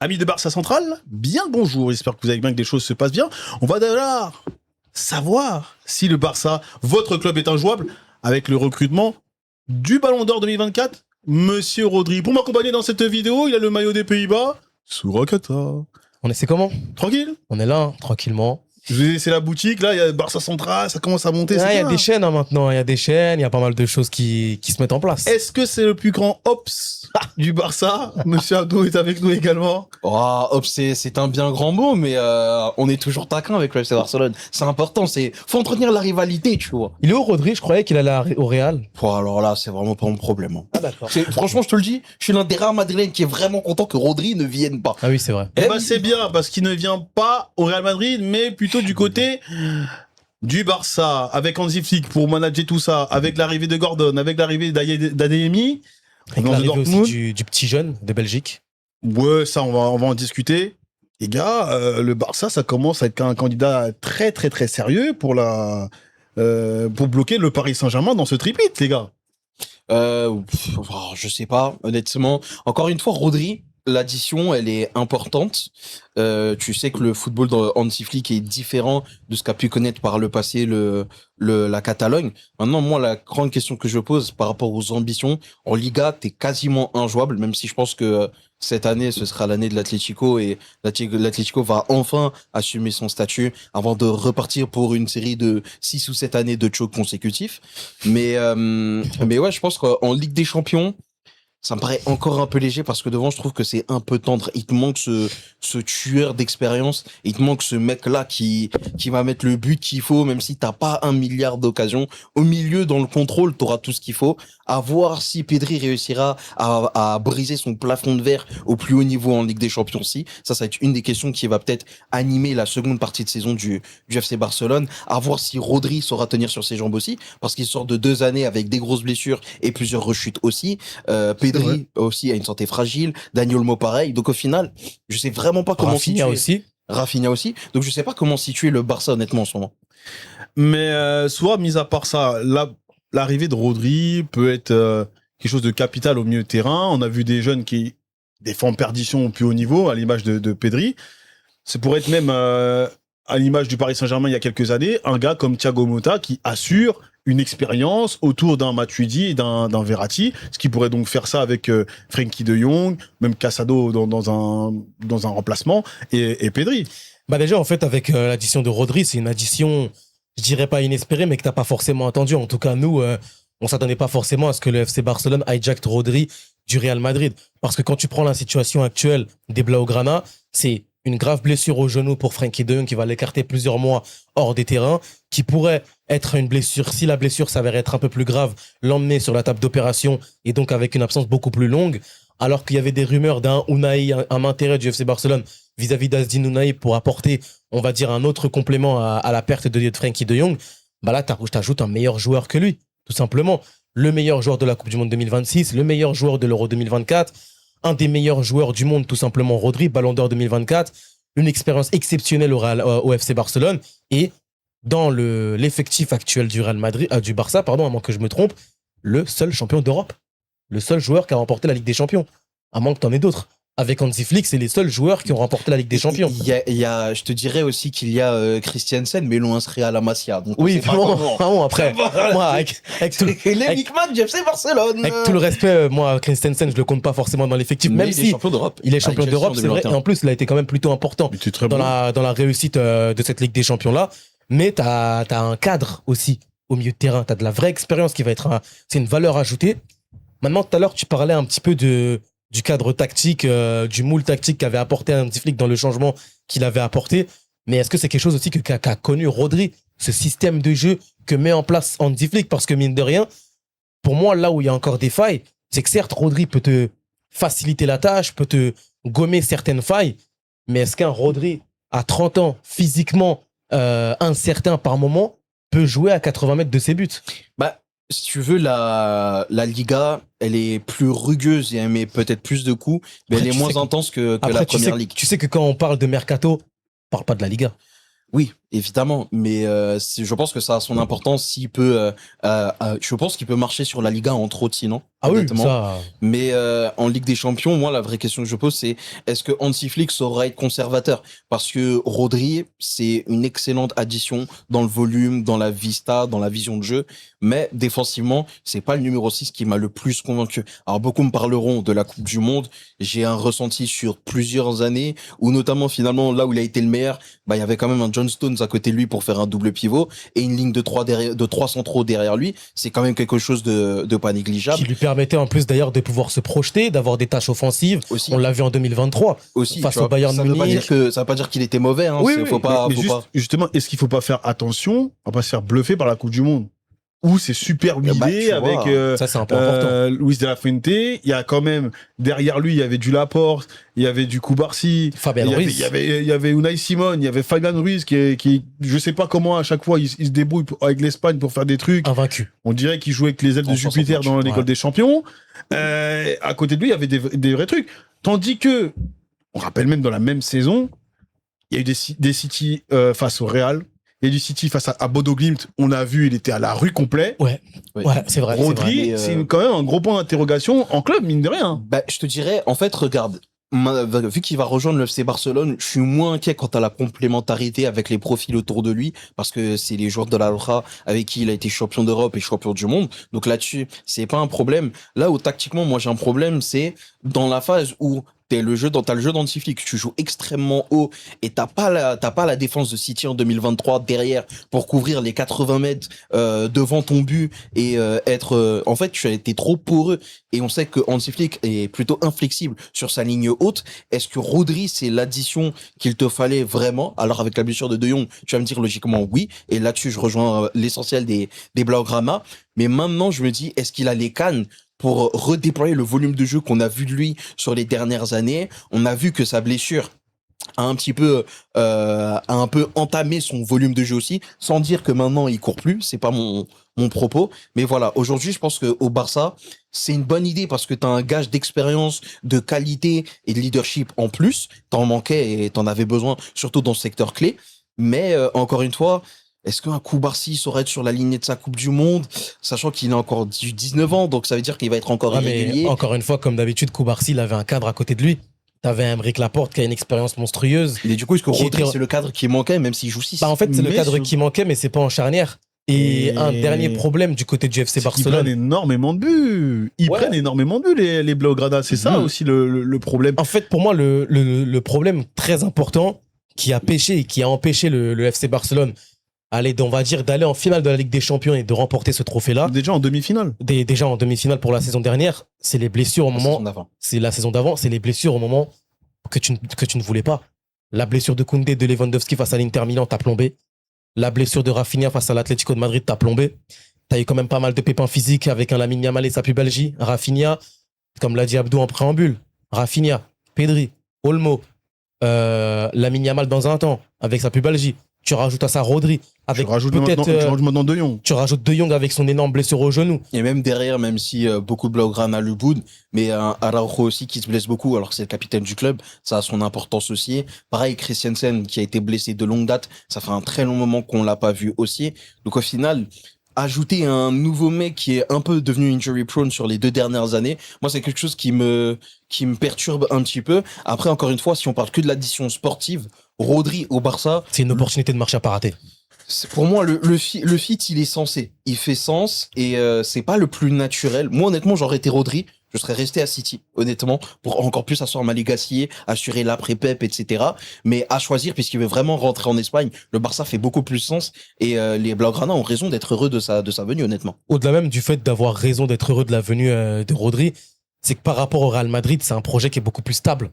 Amis de Barça Central, bien le bonjour, j'espère que vous allez bien, que les choses se passent bien. On va d'ailleurs savoir si le Barça, votre club, est injouable avec le recrutement du Ballon d'Or 2024, Monsieur Rodri. Pour m'accompagner dans cette vidéo, il a le maillot des Pays-Bas, Surakata. On essaie comment? Tranquille. On est là, hein, tranquillement. Je vais laisser la boutique, là, il y a Barça Central, ça commence à monter. Il y a bien. des chaînes maintenant, il y a des chaînes, il y a pas mal de choses qui se mettent en place. Est-ce que c'est le plus grand Ops du Barça? Monsieur Abdo est avec nous également. Oh, hop, c'est un bien grand mot, mais on est toujours taquin avec le FC Barcelone. C'est important, faut entretenir la rivalité, tu vois. Il est où Rodri? Je croyais qu'il allait au Real. Bon, alors là, c'est vraiment pas mon problème. Hein. Ah d'accord. Franchement, je te le dis, je suis l'un des rares madrilènes qui est vraiment content que Rodri ne vienne pas. Ah oui, c'est vrai. Eh ben c'est bien, parce qu'il ne vient pas au Real Madrid, mais plutôt du côté du Barça, avec Hansi Flick pour manager tout ça, avec l'arrivée de Gordon, avec l'arrivée d'Adeyemi. Avec l'arrivée aussi du petit jeune de Belgique. Ouais, ça, on va en discuter. Les gars, le Barça, ça commence à être un candidat très, très, très sérieux pour bloquer le Paris Saint-Germain dans ce tripit, les gars. Je sais pas, honnêtement. Encore une fois, Rodri, l'addition, elle est importante. Tu sais que le football de Hansi Flick est différent de ce qu'a pu connaître par le passé la Catalogne. Maintenant, moi, la grande question que je pose par rapport aux ambitions, en Liga, t'es quasiment injouable, même si je pense que cette année, ce sera l'année de l'Atlético et l'Atlético va enfin assumer son statut avant de repartir pour une série de 6 ou 7 années de chocs consécutifs. Mais ouais, je pense qu'en Ligue des Champions, ça me paraît encore un peu léger parce que devant, je trouve que c'est un peu tendre. Il te manque ce tueur d'expérience. Il te manque ce mec-là qui va mettre le but qu'il faut, même si t'as pas 1 milliard d'occasions. Au milieu, dans le contrôle, t'auras tout ce qu'il faut. À voir si Pedri réussira à briser son plafond de verre au plus haut niveau en Ligue des Champions. Ça va être une des questions qui va peut-être animer la seconde partie de saison du FC Barcelone. À voir si Rodri saura tenir sur ses jambes aussi, parce qu'il sort de 2 années avec des grosses blessures et plusieurs rechutes aussi. Pedri aussi a une santé fragile, Dani Olmo pareil. Donc au final, je sais vraiment pas comment situer. Rafinha aussi. Donc je sais pas comment situer le Barça honnêtement en ce moment. Mais soit, mis à part ça, l'arrivée de Rodri peut être quelque chose de capital au milieu de terrain. On a vu des jeunes qui défendent perdition au plus haut niveau, à l'image de Pedri. C'est pour être même à l'image du Paris Saint-Germain il y a quelques années, un gars comme Thiago Motta qui assure une expérience autour d'un Matuidi et d'un Verratti, ce qui pourrait donc faire ça avec Frenkie de Jong, même Casado dans un remplacement, et Pedri. Bah déjà, en fait, avec l'addition de Rodri, c'est une addition, je dirais pas inespérée, mais que t'as pas forcément attendu. En tout cas, nous, on s'attendait pas forcément à ce que le FC Barcelone hijack Rodri du Real Madrid. Parce que quand tu prends la situation actuelle des Blaugrana, c'est une grave blessure au genou pour Frenkie de Jong qui va l'écarter plusieurs mois hors des terrains, qui pourrait être une blessure, si la blessure s'avère être un peu plus grave, l'emmener sur la table d'opération et donc avec une absence beaucoup plus longue, alors qu'il y avait des rumeurs d'un Unai, un intérêt du FC Barcelone vis-à-vis d'Azdin Unai pour apporter, on va dire, un autre complément à la perte de Frenkie de Jong. Bah là, t'ajoutes un meilleur joueur que lui, tout simplement. Le meilleur joueur de la Coupe du Monde 2026, le meilleur joueur de l'Euro 2024, un des meilleurs joueurs du monde, tout simplement, Rodri, Ballon d'Or 2024, une expérience exceptionnelle au FC Barcelone, et dans l'effectif actuel du Real Madrid, du Barça, pardon, à moins que je me trompe, le seul champion d'Europe. Le seul joueur qui a remporté la Ligue des Champions. À moins que t'en aies d'autres. Avec Hansi Flick, c'est les seuls joueurs qui ont remporté la Ligue des Champions. Je te dirais aussi qu'il y a Christiansen, mais l'on inscrit à la Masia. Donc oui, vraiment, après. Moi, avec tout le respect, moi, Christensen, je le compte pas forcément dans l'effectif, même si il est champion d'Europe. Il est champion d'Europe, c'est vrai. Et en plus, il a été quand même plutôt important dans la réussite de cette Ligue des Champions-là. Mais t'as un cadre aussi au milieu de terrain. T'as de la vraie expérience qui va être c'est une valeur ajoutée. Maintenant, tout à l'heure, tu parlais un petit peu du cadre tactique, du moule tactique qu'avait apporté Hansi Flick dans le changement qu'il avait apporté. Mais est-ce que c'est quelque chose aussi qu'a connu Rodri, ce système de jeu que met en place Hansi Flick? Parce que mine de rien, pour moi, là où il y a encore des failles, c'est que certes, Rodri peut te faciliter la tâche, peut te gommer certaines failles, mais est-ce qu'un Rodri à 30 ans, physiquement incertain par moment, peut jouer à 80 mètres de ses buts? Bah, si tu veux, la Liga, elle est plus rugueuse et elle met peut-être plus de coups, mais elle est moins intense que la Première Ligue. Tu sais que quand on parle de Mercato, on parle pas de la Liga. Oui, évidemment, mais je pense que ça a son importance s'il peut. Je pense qu'il peut marcher sur la Liga entre autres, sinon. Ah oui, honnêtement. ça. Mais en Ligue des Champions, moi, la vraie question que je pose, c'est est-ce que Hansi Flick saura être conservateur? Parce que Rodri, c'est une excellente addition dans le volume, dans la vista, dans la vision de jeu. Mais défensivement, c'est pas le numéro 6 qui m'a le plus convaincu. Alors, beaucoup me parleront de la Coupe du Monde. J'ai un ressenti sur plusieurs années où, notamment, finalement, là où il a été le meilleur, bah, il y avait quand même un John Stones à côté de lui pour faire un double pivot et une ligne de 3 centraux derrière lui. C'est quand même quelque chose de pas négligeable. Qui lui permettait en plus d'ailleurs de pouvoir se projeter, d'avoir des tâches offensives. Aussi. On l'a vu en 2023 Aussi, face tu vois, au Bayern ça veut pas Munich. dire que ça veut pas dire qu'il était mauvais, hein. Oui, C'est- oui, faut pas, Mais faut juste- pas. justement, est-ce qu'il faut pas faire attention à pas se faire bluffer par la Coupe du Monde? Où c'est super huilé bah, tu avec vois, Ça, c'est un point important. Luis de la Fuente. Il y a quand même, derrière lui, il y avait du Laporte, il y avait du Koubarsi, Fabien il y avait, Ruiz. il y avait Unai Simon, il y avait Fabian Ruiz je sais pas comment à chaque fois il se débrouille avec l'Espagne pour faire des trucs. Invaincu. On dirait qu'il jouait avec les ailes de En 60 Jupiter matchs. dans l'école Ouais. des champions. À côté de lui, il y avait des vrais trucs. Tandis que, on rappelle même dans la même saison, il y a eu des City face au Real. Il y a du City face à Bodo Glimt. On a vu, il était à la rue complet. Ouais, Oui. ouais, c'est vrai. c'est vrai. Rodri, mais, c'est quand même un gros point d'interrogation en club, mine de rien. Bah, je te dirais, en fait, regarde. Vu qu'il va rejoindre le FC Barcelone, je suis moins inquiet quant à la complémentarité avec les profils autour de lui, parce que c'est les joueurs de la Roja avec qui il a été champion d'Europe et champion du monde. Donc là-dessus, c'est pas un problème. Là où tactiquement, moi j'ai un problème, c'est dans la phase où t'as le jeu d'Hansi Flick, tu joues extrêmement haut et t'as pas la défense de City en 2023 derrière pour couvrir les 80 mètres devant ton but et en fait tu as été trop poreux et on sait que Hansi Flick est plutôt inflexible sur sa ligne haute. Est-ce que Rodri c'est l'addition qu'il te fallait vraiment? Alors avec la blessure de De Jong, tu vas me dire logiquement oui, et là-dessus je rejoins l'essentiel des Blaugrana. Mais maintenant je me dis, est-ce qu'il a les cannes pour redéployer le volume de jeu qu'on a vu de lui sur les dernières années? On a vu que sa blessure a un peu entamé son volume de jeu aussi, sans dire que maintenant il court plus, c'est pas mon propos, mais voilà, aujourd'hui je pense que au Barça, c'est une bonne idée parce que t'as un gage d'expérience, de qualité et de leadership en plus, t'en manquais et t'en avais besoin, surtout dans ce secteur clé, mais encore une fois, est-ce qu'un Koubarsi saurait être sur la lignée de sa Coupe du Monde, sachant qu'il a encore 19 ans, donc ça veut dire qu'il va être encore Ouais, mais irrégulier. encore une fois, comme d'habitude, Koubarsi, il avait un cadre à côté de lui. T'avais Aymeric Laporte qui a une expérience monstrueuse. Mais du coup, est-ce que Qui Rodri, était- c'est le cadre qui manquait, même s'il joue 6? Bah, en fait, c'est le Mais cadre sur- qui manquait, mais c'est pas en charnière. Et un dernier problème du côté du FC C'est qu'ils prennent Barcelone. énormément de buts. Ils Ouais. prennent énormément de buts, les Blaugrana. C'est ça Mhm. aussi le problème. En fait, pour moi, le problème très important qui a pêché et qui a empêché le FC Barcelone on va dire, d'aller en finale de la Ligue des Champions et de remporter ce trophée-là, Déjà en demi-finale. déjà en demi-finale pour la saison dernière, c'est les blessures au moment, c'est la saison d'avant, c'est les blessures au moment que tu ne voulais pas. La blessure de Koundé, de Lewandowski face à l'Inter Milan, t'as plombé. La blessure de Rafinha face à l'Atlético de Madrid, t'as plombé. T'as eu quand même pas mal de pépins physiques avec un Lamine Yamal et sa pubalgie. Rafinha, comme l'a dit Abdou en préambule, Rafinha, Pedri, Olmo, Lamine Yamal dans un temps avec sa pubalgie. Tu rajoutes à ça Rodri avec Tu rajoutes peut-être maintenant De Jong. tu rajoutes De Jong avec son énorme blessure au genou. Et même derrière, même si beaucoup de Blaugrana le boudent, mais un Araujo aussi qui se blesse beaucoup, alors que c'est le capitaine du club, ça a son importance aussi. Pareil, Christiansen qui a été blessé de longue date, ça fait un très long moment qu'on l'a pas vu aussi. Donc au final, ajouter un nouveau mec qui est un peu devenu injury prone sur les 2 dernières années, moi c'est quelque chose qui me perturbe un petit peu. Après, encore une fois, si on parle que de l'addition sportive, Rodri au Barça, C'est une opportunité de marché à pas rater. pour moi, le fit, il est censé. Il fait sens et c'est pas le plus naturel. Moi, honnêtement, j'aurais été Rodri. Je serais resté à City, honnêtement, pour encore plus asseoir ma legacy, assurer l'après-Pep, etc. Mais à choisir, puisqu'il veut vraiment rentrer en Espagne, le Barça fait beaucoup plus sens et les Blaugrana ont raison d'être heureux de sa venue, honnêtement. Au-delà même du fait d'avoir raison d'être heureux de la venue de Rodri, c'est que par rapport au Real Madrid, c'est un projet qui est beaucoup plus stable.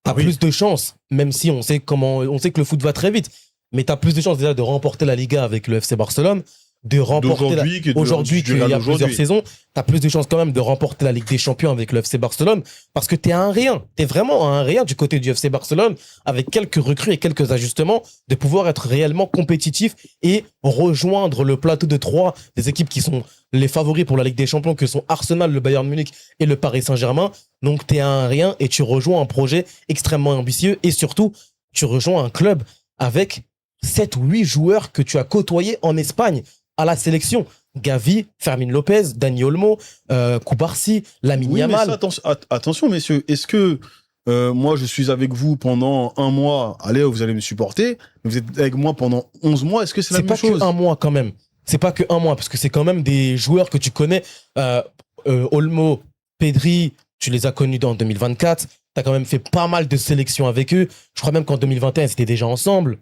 T'as oui. plus de chances, même si on sait que le foot va très vite, mais t'as plus de chances déjà de remporter la Liga avec le FC Barcelone, de remporter D'aujourd'hui que aujourd'hui du qu'il y Real a plusieurs aujourd'hui. saisons, t'as plus de chances quand même de remporter la Ligue des Champions avec le FC Barcelone, parce que t'es à un rien. T'es vraiment à un rien du côté du FC Barcelone, avec quelques recrues et quelques ajustements, de pouvoir être réellement compétitif et rejoindre le plateau de 3 des équipes qui sont les favoris pour la Ligue des Champions, que sont Arsenal, le Bayern Munich et le Paris Saint-Germain. Donc t'es à un rien et tu rejoins un projet extrêmement ambitieux et surtout, tu rejoins un club avec 7 ou 8 joueurs que tu as côtoyés en Espagne à la sélection. Gavi, Fermin Lopez, Dani Olmo, Koubarsi, Lamine Oui, mais Yamal. ça, attention, messieurs. Est-ce que moi, je suis avec vous pendant un mois, allez, vous allez me supporter, mais vous êtes avec moi pendant 11 mois, est-ce que c'est la C'est même pas chose? que un mois quand même. C'est pas que un mois, parce que c'est quand même des joueurs que tu connais. Olmo, Pedri, tu les as connus en 2024. Tu as quand même fait pas mal de sélections avec eux. Je crois même qu'en 2021, ils étaient déjà ensemble.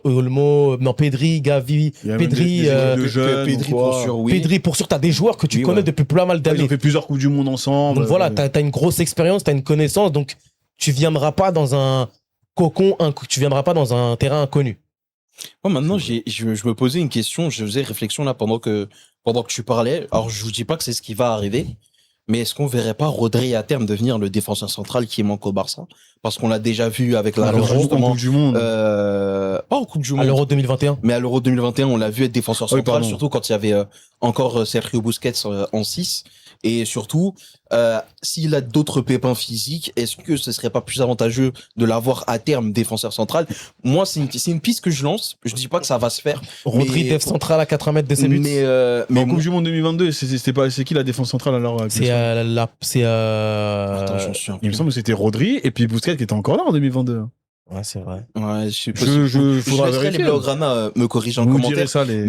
Olmo, non, Pedri, Gavi, Il y a même Pedri, des équipes de jeunes, Pedri, ou quoi. pour sûr, oui. Pedri, pour sûr, tu as des joueurs que tu Oui, connais ouais. depuis pas mal Ils ont d'années. fait plusieurs Coupes du Monde ensemble. Donc voilà, tu as une grosse expérience, tu as une connaissance, donc tu viendras pas dans un cocon, tu viendras pas dans un terrain inconnu. Moi, maintenant, je me posais une question, je faisais réflexion là pendant que tu parlais. Alors, je vous dis pas que c'est ce qui va arriver, mais est-ce qu'on verrait pas Rodri à terme devenir le défenseur central qui manque au Barça? Parce qu'on l'a déjà vu avec la Alors, juste en Coupe du Monde. pas en Coupe du À Monde, l'Euro 2021. mais à l'Euro 2021, on l'a vu être défenseur Oui, central, pardon. surtout quand il y avait encore Sergio Busquets en 6. Et surtout, s'il a d'autres pépins physiques, est-ce que ce serait pas plus avantageux de l'avoir à terme défenseur central? Moi, c'est une piste que je lance. Je dis pas que ça va se faire. Rodri, mais- def central à 80 mètres de ses buts. Mais En Coupe du Monde 2022, c'est qui la défense centrale alors? C'est attends, j'en suis un Il me semble que c'était Rodri et puis Busquets qui était encore là en 2022. Ouais, c'est vrai. Ouais, je sais pas. Je Je faudra laisserai les vérifier. Blaugrana me corriger en Vous commentaire. direz ça les.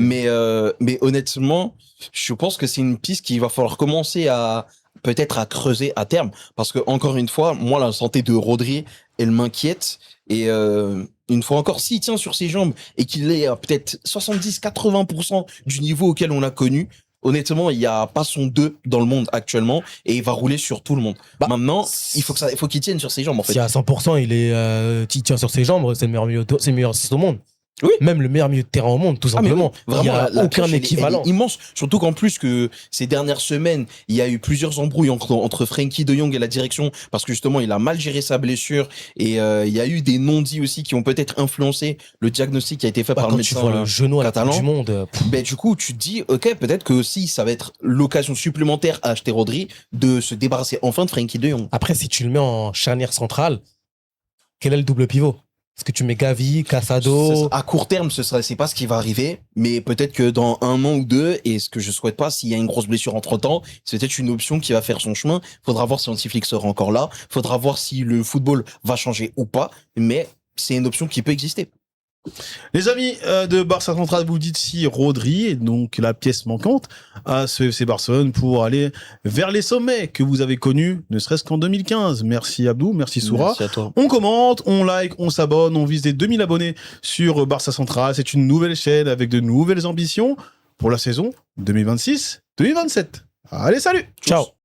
Mais honnêtement, je pense que c'est une piste qu'il va falloir commencer à peut-être à creuser à terme, parce que encore une fois, moi la santé de Rodri, elle m'inquiète. Et une fois encore, s'il tient sur ses jambes et qu'il est à peut-être 70-80% du niveau auquel on l'a connu, honnêtement, il y a pas son 2 dans le monde actuellement et il va rouler sur tout le monde. Maintenant, il faut qu'il tienne sur ses jambes en fait. Si à 100%, il tient sur ses jambes, c'est le meilleur milieu, c'est le meilleur 6 au monde. Oui. Même le meilleur milieu de terrain au monde, tout Ah, mais simplement. oui, Il vraiment, n'y a la aucun cloche, équivalent. elle est immense. Surtout qu'en plus que ces dernières semaines, il y a eu plusieurs embrouilles entre Frenkie de Jong et la direction parce que justement, il a mal géré sa blessure et il y a eu des non-dits aussi qui ont peut-être influencé le diagnostic qui a été fait Bah, par quand le tu médecin vois le genou à la Coupe catalan. du Monde, Ben, du coup, tu te dis, ok, peut-être que aussi, ça va être l'occasion supplémentaire à acheter Rodri de se débarrasser enfin de Frenkie de Jong. après, si tu le mets en charnière centrale, quel est le double pivot? Est-ce que tu mets Gavi, Casado? À court terme, c'est pas ce qui va arriver, mais peut-être que dans 1 an ou 2, et ce que je souhaite pas, s'il y a une grosse blessure entre-temps, c'est peut-être une option qui va faire son chemin. Faudra voir si Antiflick sera encore là. Faudra voir si le football va changer ou pas, mais c'est une option qui peut exister. Les amis de Barça Central, vous dites si Rodri est donc la pièce manquante à ce FC Barcelone pour aller vers les sommets que vous avez connus, ne serait-ce qu'en 2015. Merci Abdou, merci Soura. Merci à toi. On commente, on like, on s'abonne, on vise les 2000 abonnés sur Barça Central. C'est une nouvelle chaîne avec de nouvelles ambitions pour la saison 2026-2027. Allez, salut! Ciao!